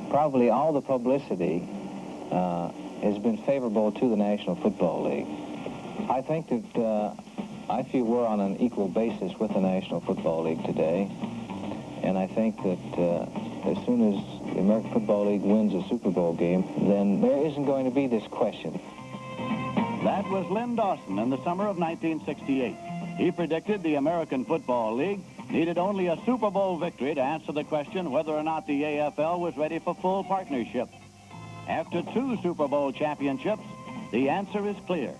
probably all the publicity has been favorable to the National Football League. I think that I feel we're on an equal basis with the National Football League today, and I think that as soon as the American Football League wins a Super Bowl game, then there isn't going to be this question. That was Lynn Dawson in the summer of 1968. He predicted the American Football League needed only a Super Bowl victory to answer the question whether or not the AFL was ready for full partnership. After 2 Super Bowl championships, the answer is clear.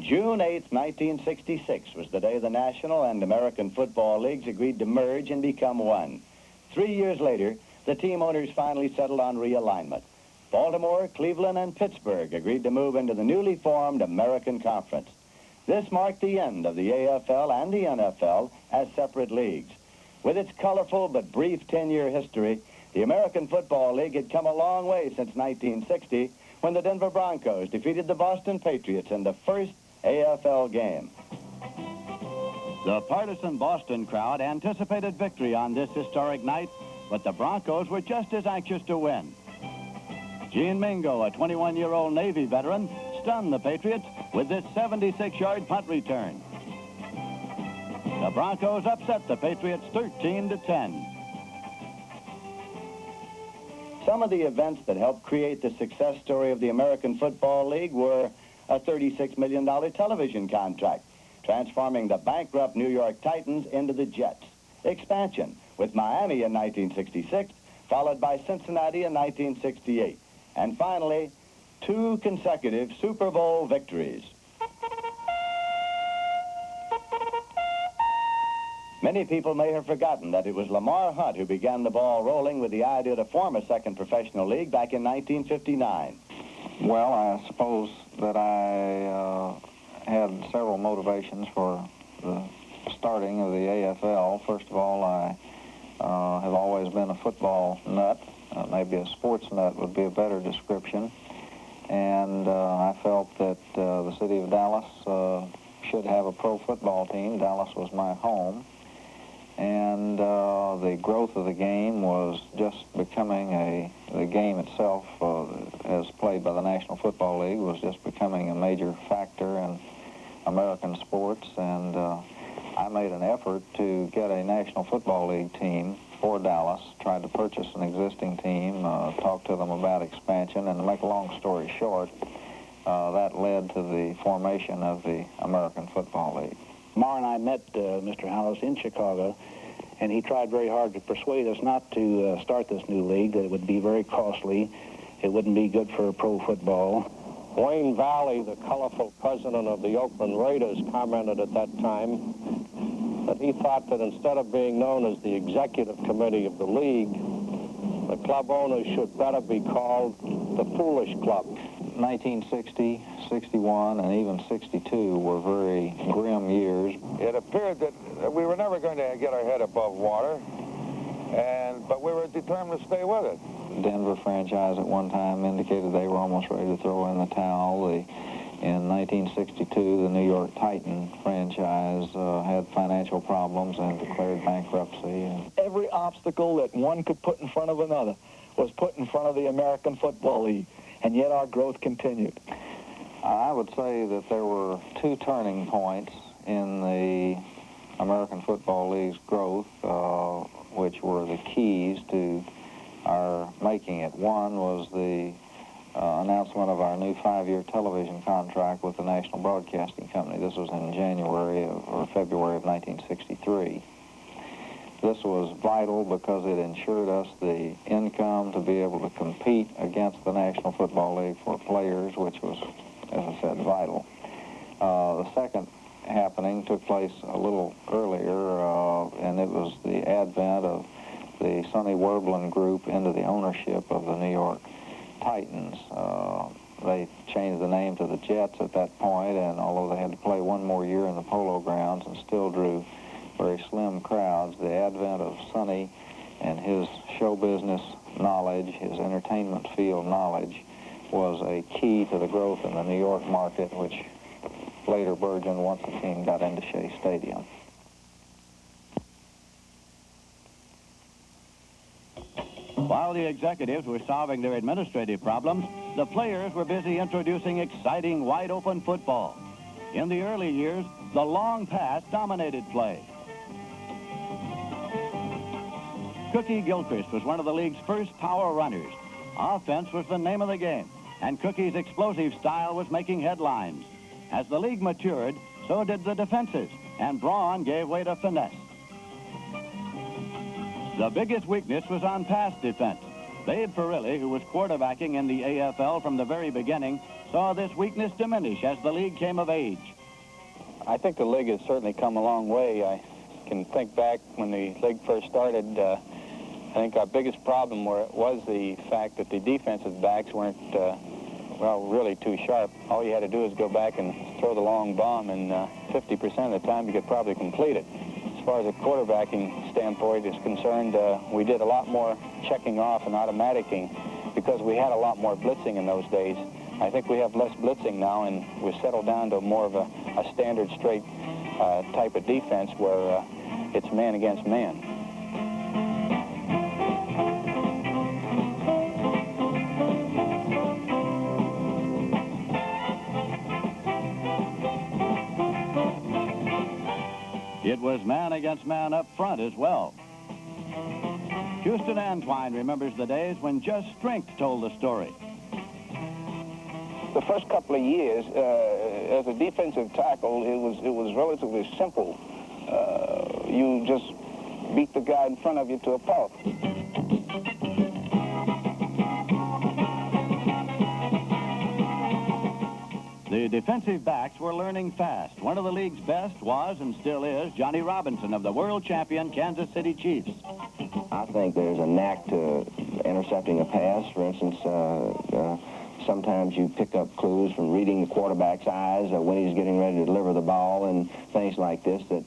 June 8, 1966 was the day the National and American Football Leagues agreed to merge and become one. 3 years later, the team owners finally settled on realignment. Baltimore, Cleveland, and Pittsburgh agreed to move into the newly formed American Conference. This marked the end of the AFL and the NFL as separate leagues. With its colorful but brief 10-year history, the American Football League had come a long way since 1960, when the Denver Broncos defeated the Boston Patriots in the first AFL game. The partisan Boston crowd anticipated victory on this historic night, but the Broncos were just as anxious to win. Gene Mingo, a 21-year-old Navy veteran, stunned the Patriots with this 76-yard punt return. The Broncos upset the Patriots 13-10. Some of the events that helped create the success story of the American Football League were a $36 million television contract, transforming the bankrupt New York Titans into the Jets. Expansion, with Miami in 1966, followed by Cincinnati in 1968. And finally, 2 consecutive Super Bowl victories. Many people may have forgotten that it was Lamar Hunt who began the ball rolling with the idea to form a second professional league back in 1959. Well, I suppose that I had several motivations for the starting of the AFL. First of all, I have always been a football nut. Maybe a sports nut would be a better description. And I felt that the city of Dallas should have a pro football team. Dallas was my home. And the growth of the game was just becoming the game itself, as played by the National Football League, was just becoming a major factor in American sports. And I made an effort to get a National Football League team for Dallas, tried to purchase an existing team, talk to them about expansion, and to make a long story short, that led to the formation of the American Football League. Mar and I met Mr. Hallis in Chicago, and he tried very hard to persuade us not to start this new league, that it would be very costly, it wouldn't be good for pro football. Wayne Valley, the colorful president of the Oakland Raiders, commented at that time that he thought that instead of being known as the executive committee of the league, the club owners should better be called the Foolish Club. 1960, 61, and even 62 were very grim years. It appeared that we were never going to get our head above water, but we were determined to stay with it. The Denver franchise at one time indicated they were almost ready to throw in the towel. In 1962, the New York Titan franchise had financial problems and declared bankruptcy. Every obstacle that one could put in front of another was put in front of the American Football League, and yet our growth continued. I would say that there were 2 turning points in the American Football League's growth, which were the keys to our making it. One was the announcement of our new 5-year television contract with the National Broadcasting Company. This was in January or February of 1963. This was vital because it ensured us the income to be able to compete against the National Football League for players, which was, as I said, vital. The second happening took place a little earlier, and it was the advent of the Sonny Werblin Group into the ownership of the New York Titans. They changed the name to the Jets at that point, and although they had to play one more year in the Polo Grounds and still drew very slim crowds, the advent of Sonny and his show business knowledge, his entertainment field knowledge, was a key to the growth in the New York market, which later burgeoned once the team got into Shea Stadium. While the executives were solving their administrative problems, the players were busy introducing exciting, wide-open football. In the early years, the long pass dominated play. Cookie Gilchrist was one of the league's first power runners. Offense was the name of the game, and Cookie's explosive style was making headlines. As the league matured, so did the defenses, and brawn gave way to finesse. The biggest weakness was on pass defense. Babe Perilli, who was quarterbacking in the AFL from the very beginning, saw this weakness diminish as the league came of age. I think the league has certainly come a long way. I can think back when the league first started. I think our biggest problem was the fact that the defensive backs weren't, well, really too sharp. All you had to do is go back and throw the long bomb, and 50% of the time you could probably complete it. As far as a quarterbacking standpoint is concerned, we did a lot more checking off and automaticing because we had a lot more blitzing in those days. I think we have less blitzing now, and we've settled down to more of a standard straight type of defense where it's man against man. It was man against man up front as well. Houston Antwine remembers the days when just strength told the story. The first couple of years, as a defensive tackle, it was relatively simple. You just beat the guy in front of you to a pulp. The defensive backs were learning fast. One of the league's best was, and still is, Johnny Robinson of the world champion Kansas City Chiefs. I think there's a knack to intercepting a pass. For instance, sometimes you pick up clues from reading the quarterback's eyes when he's getting ready to deliver the ball and things like this that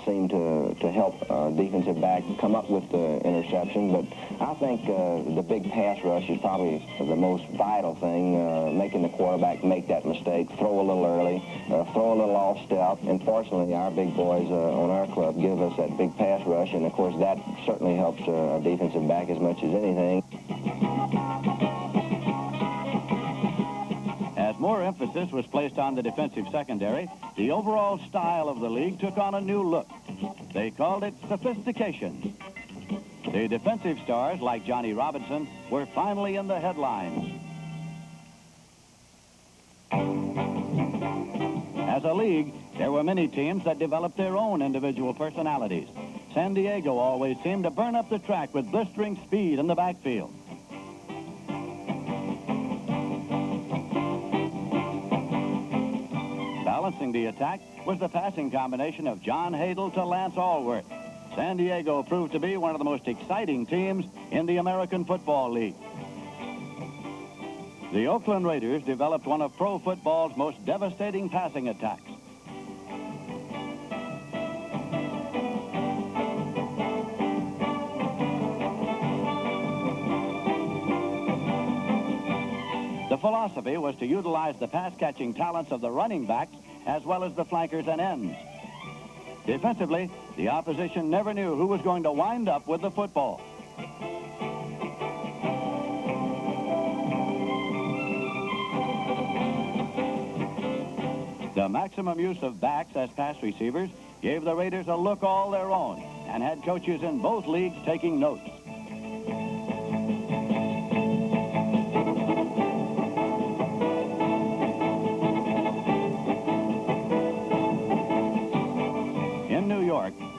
seem to help defensive back come up with the interception. But I think the big pass rush is probably the most vital thing, making the quarterback make that mistake, throw a little early, throw a little off step. And fortunately, our big boys on our club give us that big pass rush, and of course that certainly helps a defensive back as much as anything. As more emphasis was placed on the defensive secondary, the overall style of the league took on a new look. They called it sophistication. The defensive stars, like Johnny Robinson, were finally in the headlines. As a league, there were many teams that developed their own individual personalities. San Diego always seemed to burn up the track with blistering speed in the backfield. Balancing the attack was the passing combination of John Hadle to Lance Allworth. San Diego proved to be one of the most exciting teams in the American Football League. The Oakland Raiders developed one of pro football's most devastating passing attacks. The philosophy was to utilize the pass-catching talents of the running backs as well as the flankers and ends. Defensively, the opposition never knew who was going to wind up with the football. The maximum use of backs as pass receivers gave the Raiders a look all their own and had coaches in both leagues taking notes.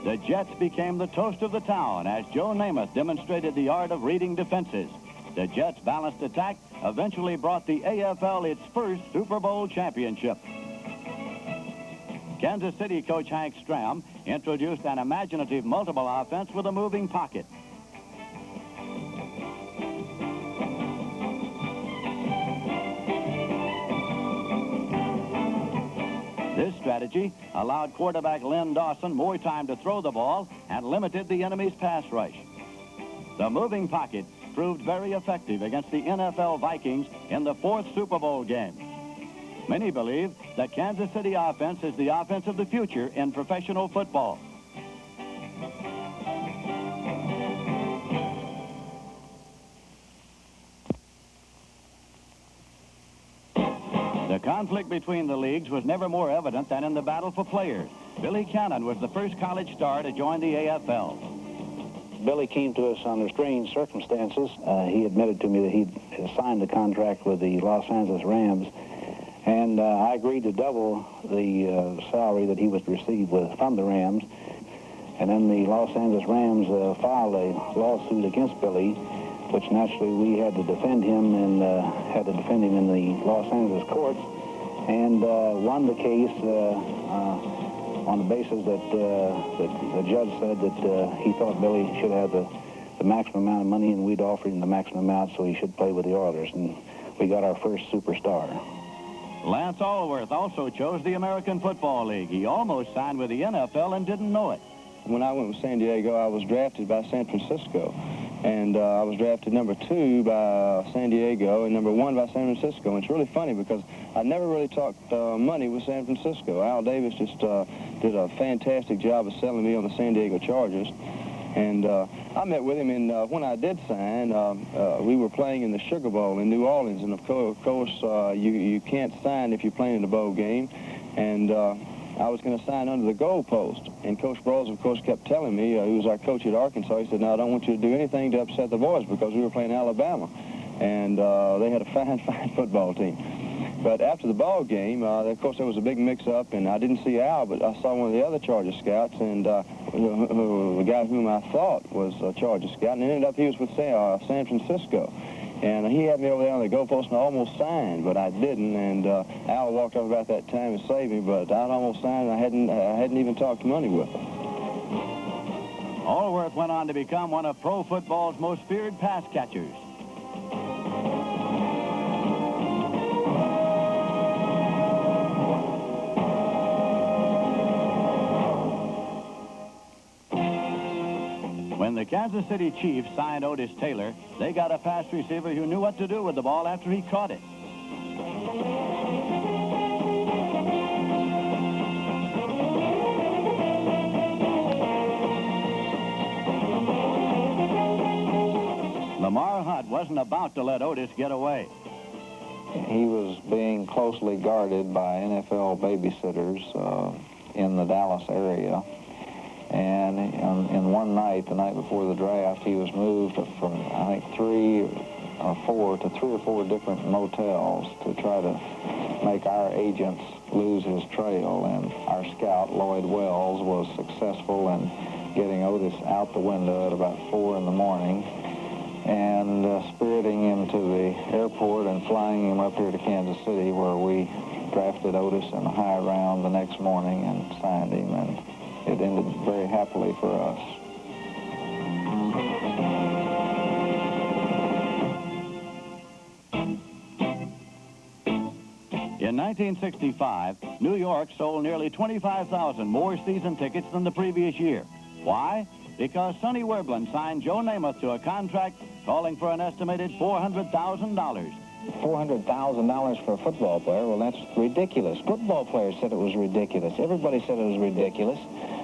the Jets became the toast of the town as Joe Namath demonstrated the art of reading defenses. The Jets' balanced attack eventually brought the AFL its first Super Bowl championship. Kansas City coach Hank Stram introduced an imaginative multiple offense with a moving pocket. This strategy allowed quarterback Len Dawson more time to throw the ball and limited the enemy's pass rush. The moving pocket proved very effective against the NFL Vikings in the 4th Super Bowl game. Many believe that Kansas City offense is the offense of the future in professional football. The conflict between the leagues was never more evident than in the battle for players. Billy Cannon was the first college star to join the AFL. Billy came to us under strange circumstances. He admitted to me that he'd signed a contract with the Los Angeles Rams, and I agreed to double the salary that he was to receive from the Rams. And then the Los Angeles Rams filed a lawsuit against Billy, which naturally we had to defend him and had to defend him in the Los Angeles courts, and won the case on the basis that the judge said that he thought Billy should have the maximum amount of money, and we'd offered him the maximum amount, so he should play with the Oilers, and we got our first superstar. Lance Allworth also chose the American Football League. He almost signed with the NFL and didn't know it. When I went with San Diego, I was drafted by San Francisco. And I was drafted number 2 by San Diego and number 1 by San Francisco. And it's really funny because I never really talked money with San Francisco. Al Davis just did a fantastic job of selling me on the San Diego Chargers. And I met with him, and when I did sign, we were playing in the Sugar Bowl in New Orleans. And of course, you can't sign if you're playing in a bowl game. And I was going to sign under the goalpost. And Coach Brawls, of course, kept telling me, he was our coach at Arkansas, he said, no, I don't want you to do anything to upset the boys because we were playing Alabama. And they had a fine, fine football team. But after the ball game, of course, there was a big mix-up, and I didn't see Al, but I saw one of the other Charger scouts, and the guy whom I thought was a Charger scout, and it ended up he was with San Francisco. And he had me over there on the goalpost, and I almost signed, but I didn't. And Al walked up about that time and saved me, but I almost signed, and I hadn't even talked money with him. Allworth went on to become one of pro football's most feared pass catchers. When the Kansas City Chiefs signed Otis Taylor, they got a pass receiver who knew what to do with the ball after he caught it. Lamar Hunt wasn't about to let Otis get away. He was being closely guarded by NFL babysitters in the Dallas area. And in one night, the night before the draft, he was moved from, I think, 3 or 4 different motels to try to make our agents lose his trail. And our scout, Lloyd Wells, was successful in getting Otis out the window at about 4 in the morning and spiriting him to the airport and flying him up here to Kansas City, where we drafted Otis in a high round the next morning and signed him. And it ended very happily for us. In 1965, New York sold nearly 25,000 more season tickets than the previous year. Why? Because Sonny Werblin signed Joe Namath to a contract calling for an estimated $400,000. $400,000 for a football player? Well, that's ridiculous. Football players said it was ridiculous. Everybody said it was ridiculous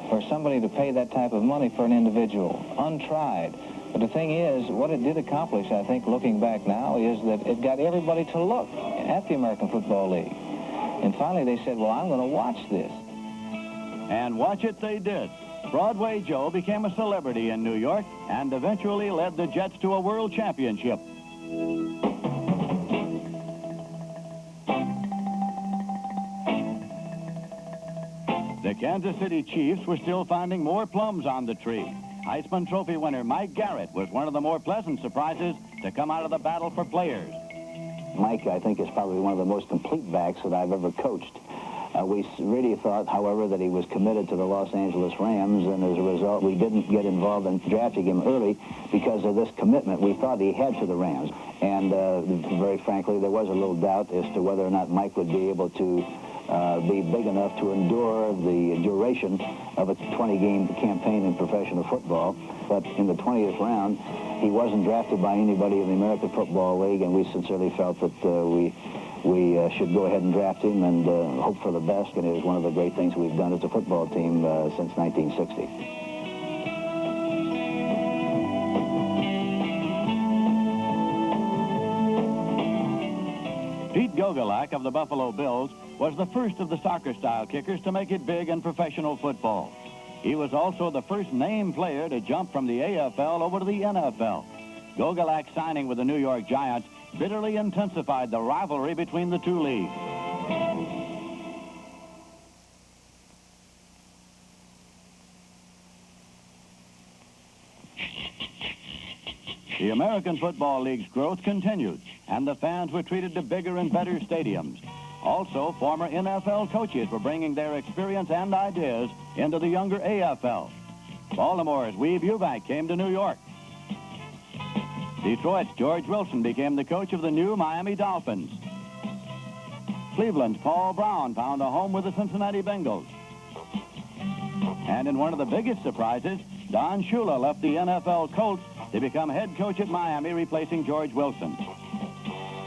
for somebody to pay that type of money for an individual, untried. But the thing is, what it did accomplish, I think, looking back now, is that it got everybody to look at the American Football League. And finally they said, well, I'm going to watch this. And watch it they did. Broadway Joe became a celebrity in New York and eventually led the Jets to a world championship. The Kansas City Chiefs were still finding more plums on the tree. Heisman Trophy winner Mike Garrett was one of the more pleasant surprises to come out of the battle for players. Mike, I think, is probably one of the most complete backs that I've ever coached. We really thought, however, that he was committed to the Los Angeles Rams, and as a result, we didn't get involved in drafting him early because of this commitment we thought he had to the Rams. And very frankly, there was a little doubt as to whether or not Mike would be able to be big enough to endure the duration of a 20-game campaign in professional football. But in the 20th round, he wasn't drafted by anybody in the American Football League, and we sincerely felt that we should go ahead and draft him and hope for the best. And it is one of the great things we've done as a football team since 1960. Pete Gogolak of the Buffalo Bills was the first of the soccer-style kickers to make it big in professional football. He was also the first named player to jump from the AFL over to the NFL. Gogolak's signing with the New York Giants bitterly intensified the rivalry between the two leagues. The American Football League's growth continued, and the fans were treated to bigger and better stadiums. Also, former NFL coaches were bringing their experience and ideas into the younger AFL. Baltimore's Weeb Ewbank came to New York. Detroit's George Wilson became the coach of the new Miami Dolphins. Cleveland's Paul Brown found a home with the Cincinnati Bengals. And in one of the biggest surprises, Don Shula left the NFL Colts to become head coach at Miami, replacing George Wilson.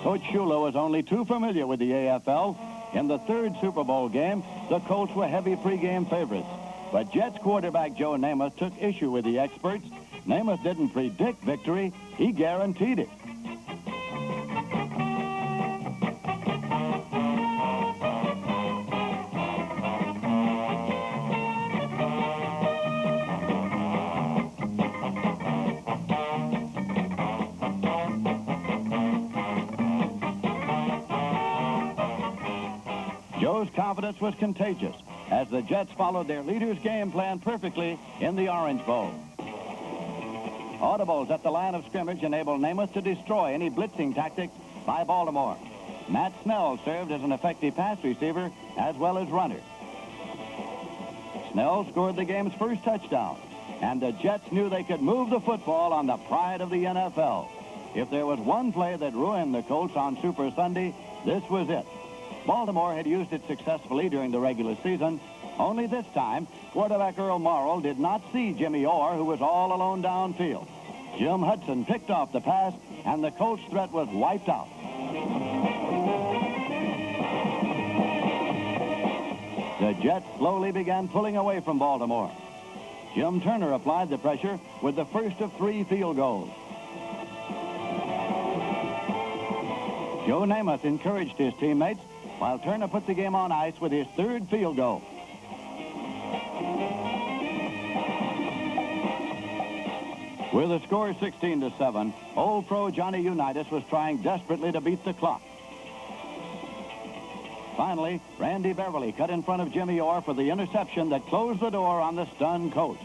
Coach Shula was only too familiar with the AFL. In the third Super Bowl game, the Colts were heavy pregame favorites. But Jets quarterback Joe Namath took issue with the experts. Namath didn't predict victory, he guaranteed it. Joe's confidence was contagious as the Jets followed their leader's game plan perfectly in the Orange Bowl. Audibles at the line of scrimmage enabled Namath to destroy any blitzing tactics by Baltimore. Matt Snell served as an effective pass receiver as well as runner. Snell scored the game's first touchdown, and the Jets knew they could move the football on the pride of the NFL. If there was one play that ruined the Colts on Super Sunday, this was it. Baltimore had used it successfully during the regular season. Only this time, quarterback Earl Morrall did not see Jimmy Orr, who was all alone downfield. Jim Hudson picked off the pass, and the Colts' threat was wiped out. The Jets slowly began pulling away from Baltimore. Jim Turner applied the pressure with the first of 3 field goals. Joe Namath encouraged his teammates, while Turner put the game on ice with his 3rd field goal. With the score 16-7, old pro Johnny Unitas was trying desperately to beat the clock. Finally, Randy Beverly cut in front of Jimmy Orr for the interception that closed the door on the stunned Colts.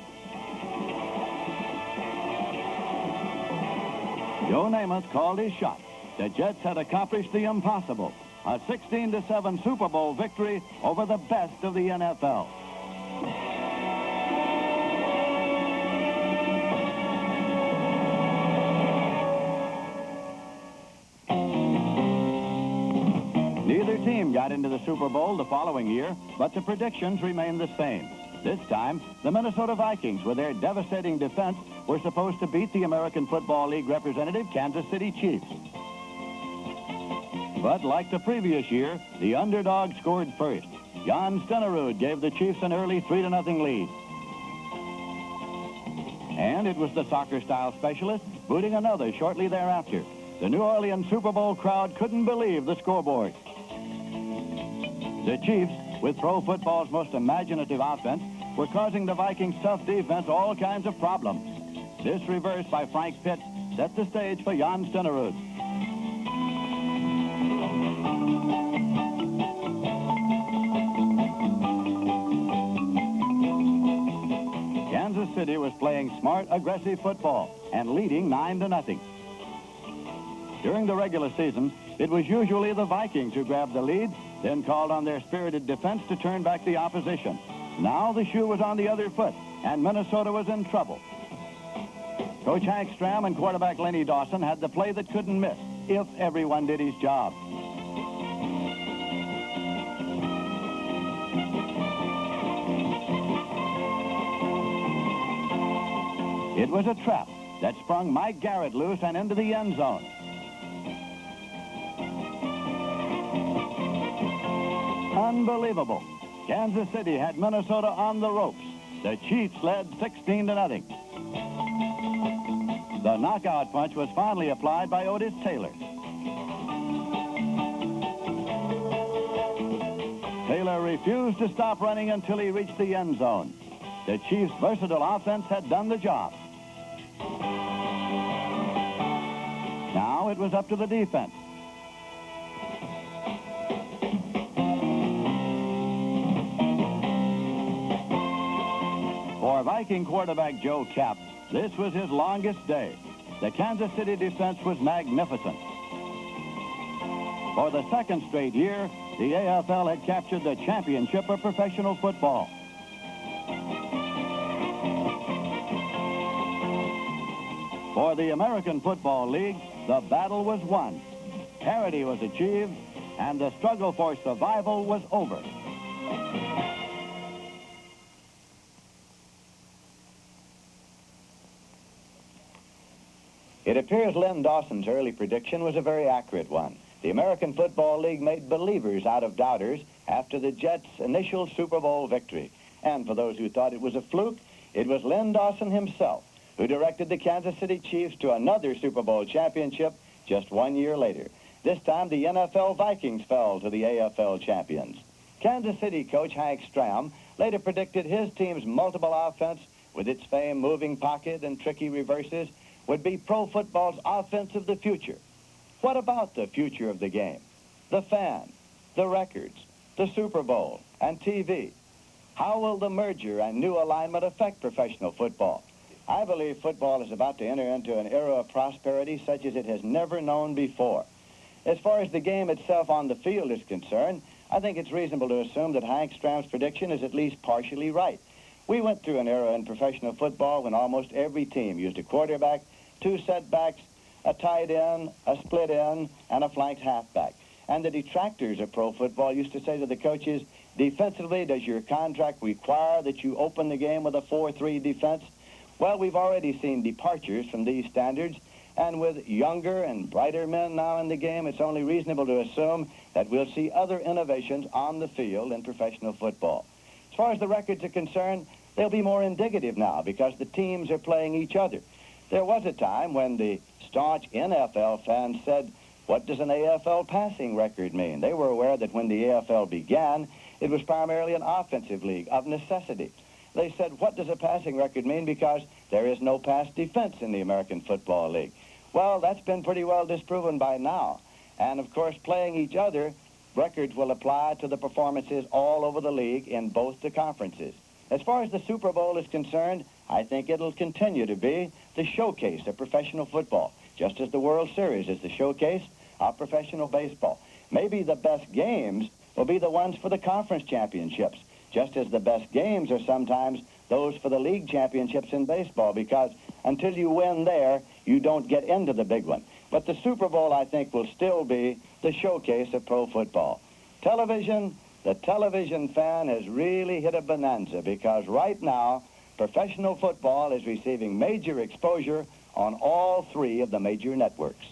Joe Namath called his shot. The Jets had accomplished the impossible. A 16-7 Super Bowl victory over the best of the NFL. Neither team got into the Super Bowl the following year, but the predictions remained the same. This time, the Minnesota Vikings, with their devastating defense, were supposed to beat the American Football League representative Kansas City Chiefs. But like the previous year, the underdog scored first. Jan Stenerud gave the Chiefs an early 3-0 lead. And it was the soccer-style specialist booting another shortly thereafter. The New Orleans Super Bowl crowd couldn't believe the scoreboard. The Chiefs, with pro football's most imaginative offense, were causing the Vikings' tough defense all kinds of problems. This reverse by Frank Pitts set the stage for Jan Stenerud. City was playing smart, aggressive football and leading 9-0. During the regular season, it was usually the Vikings who grabbed the lead, then called on their spirited defense to turn back the opposition. Now the shoe was on the other foot, and Minnesota was in trouble. Coach Hank Stram and quarterback Lenny Dawson had the play that couldn't miss if everyone did his job. It was a trap that sprung Mike Garrett loose and into the end zone. Unbelievable. Kansas City had Minnesota on the ropes. The Chiefs led 16-0. The knockout punch was finally applied by Otis Taylor. Taylor refused to stop running until he reached the end zone. The Chiefs' versatile offense had done the job. Now it was up to the defense. For Viking quarterback Joe Kapp, this was his longest day. The Kansas City defense was magnificent. For the second straight year, the AFL had captured the championship of professional football. For the American Football League, the battle was won. Parity was achieved, and the struggle for survival was over. It appears Len Dawson's early prediction was a very accurate one. The American Football League made believers out of doubters after the Jets' initial Super Bowl victory. And for those who thought it was a fluke, it was Len Dawson himself who directed the Kansas City Chiefs to another Super Bowl championship just 1 year later. This time, the NFL Vikings fell to the AFL champions. Kansas City coach Hank Stram later predicted his team's multiple offense, with its famed moving pocket and tricky reverses, would be pro football's offense of the future. What about the future of the game? The fan, the records, the Super Bowl, and TV. How will the merger and new alignment affect professional football? I believe football is about to enter into an era of prosperity such as it has never known before. As far as the game itself on the field is concerned, I think it's reasonable to assume that Hank Stram's prediction is at least partially right. We went through an era in professional football when almost every team used a quarterback, 2 setbacks, a tight end, a split end, and a flanked halfback. And the detractors of pro football used to say to the coaches, defensively, does your contract require that you open the game with a 4-3 defense? Well, we've already seen departures from these standards, and with younger and brighter men now in the game, it's only reasonable to assume that we'll see other innovations on the field in professional football. As far as the records are concerned, they'll be more indicative now because the teams are playing each other. There was a time when the staunch NFL fans said, what does an AFL passing record mean? They were aware that when the AFL began, it was primarily an offensive league of necessity. They said, what does a passing record mean? Because there is no pass defense in the American Football League. Well, that's been pretty well disproven by now. And, of course, playing each other, records will apply to the performances all over the league in both the conferences. As far as the Super Bowl is concerned, I think it'll continue to be the showcase of professional football, just as the World Series is the showcase of professional baseball. Maybe the best games will be the ones for the conference championships, just as the best games are sometimes those for the league championships in baseball, because until you win there, you don't get into the big one. But the Super Bowl, I think, will still be the showcase of pro football. Television, the television fan has really hit a bonanza because right now, professional football is receiving major exposure on all 3 of the major networks.